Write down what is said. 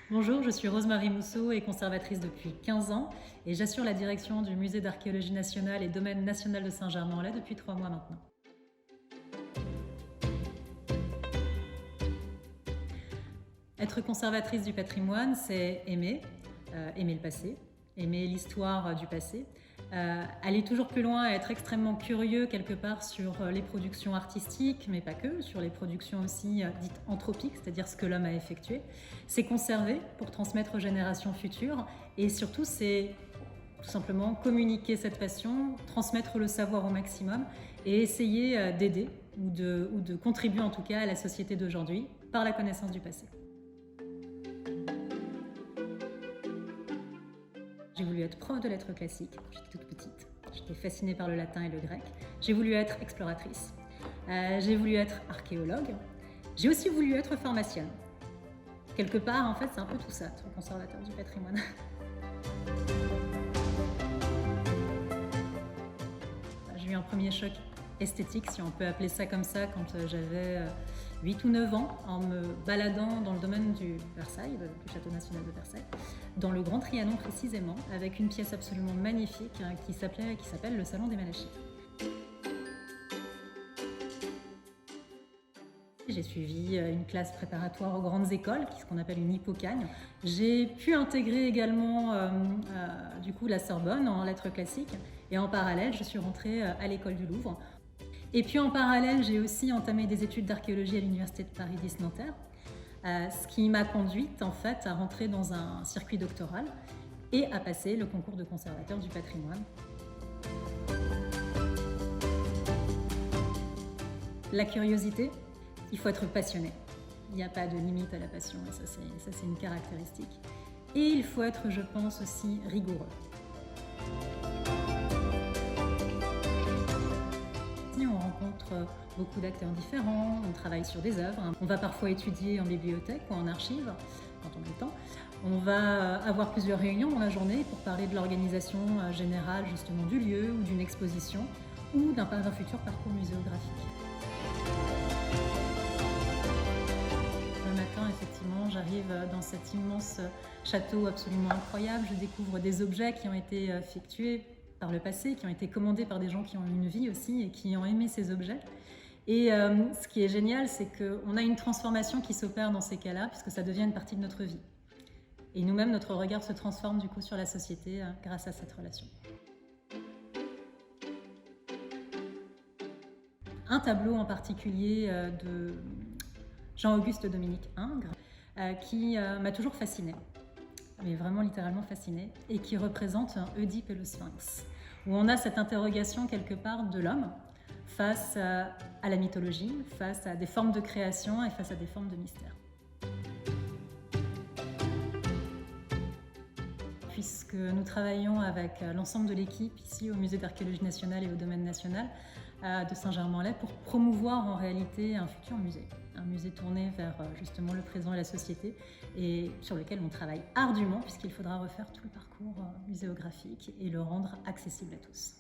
Bonjour, je suis Rose-Marie Mousseau et conservatrice depuis 15 ans et j'assure la direction du Musée d'archéologie nationale et domaine national de Saint-Germain-en-Laye depuis 3 mois maintenant. Être conservatrice du patrimoine, c'est aimer le passé, aimer l'histoire du passé, aller toujours plus loin, être extrêmement curieux quelque part sur les productions artistiques, mais pas que, sur les productions aussi dites anthropiques, c'est-à-dire ce que l'homme a effectué. C'est conserver pour transmettre aux générations futures et surtout c'est tout simplement communiquer cette passion, transmettre le savoir au maximum et essayer d'aider ou de contribuer en tout cas à la société d'aujourd'hui par la connaissance du passé. J'ai voulu être prof de lettres classiques, j'étais toute petite. J'étais fascinée par le latin et le grec. J'ai voulu être exploratrice. J'ai voulu être archéologue. J'ai aussi voulu être pharmacienne. Quelque part, en fait, c'est un peu tout ça, être conservateur du patrimoine. J'ai eu un premier choc esthétique, si on peut appeler ça comme ça, quand j'avais 8 ou 9 ans, en me baladant dans le domaine du Versailles, du Château national de Versailles, dans le Grand Trianon précisément, avec une pièce absolument magnifique qui s'appelle le Salon des Malachis. J'ai suivi une classe préparatoire aux grandes écoles, ce qu'on appelle une hippocagne. J'ai pu intégrer également du coup la Sorbonne en lettres classiques et en parallèle je suis rentrée à l'école du Louvre. Et puis en parallèle j'ai aussi entamé des études d'archéologie à l'université de Paris X Nanterre, ce qui m'a conduite en fait à rentrer dans un circuit doctoral et à passer le concours de conservateur du patrimoine. La curiosité, il faut être passionné. Il n'y a pas de limite à la passion, et ça c'est une caractéristique. Et il faut être, je pense, aussi rigoureux. On rencontre beaucoup d'acteurs différents, on travaille sur des œuvres, on va parfois étudier en bibliothèque ou en archive, quand on a le temps. On va avoir plusieurs réunions dans la journée pour parler de l'organisation générale justement du lieu ou d'une exposition ou d'un futur parcours muséographique. Effectivement, j'arrive dans cet immense château absolument incroyable. Je découvre des objets qui ont été effectués par le passé, qui ont été commandés par des gens qui ont eu une vie aussi et qui ont aimé ces objets. Et ce qui est génial, c'est qu'on a une transformation qui s'opère dans ces cas-là, puisque ça devient une partie de notre vie. Et nous-mêmes, notre regard se transforme du coup sur la société grâce à cette relation. Un tableau en particulier de Jean-Auguste Dominique Ingres, qui m'a toujours fascinée, mais vraiment littéralement fascinée, et qui représente Oedipe et le Sphinx, où on a cette interrogation quelque part de l'homme face à la mythologie, face à des formes de création et face à des formes de mystère. Puisque nous travaillons avec l'ensemble de l'équipe ici au Musée d'archéologie nationale et au domaine national de Saint-Germain-en-Laye pour promouvoir en réalité un futur musée. Un musée tourné vers justement le présent et la société et sur lequel on travaille ardument puisqu'il faudra refaire tout le parcours muséographique et le rendre accessible à tous.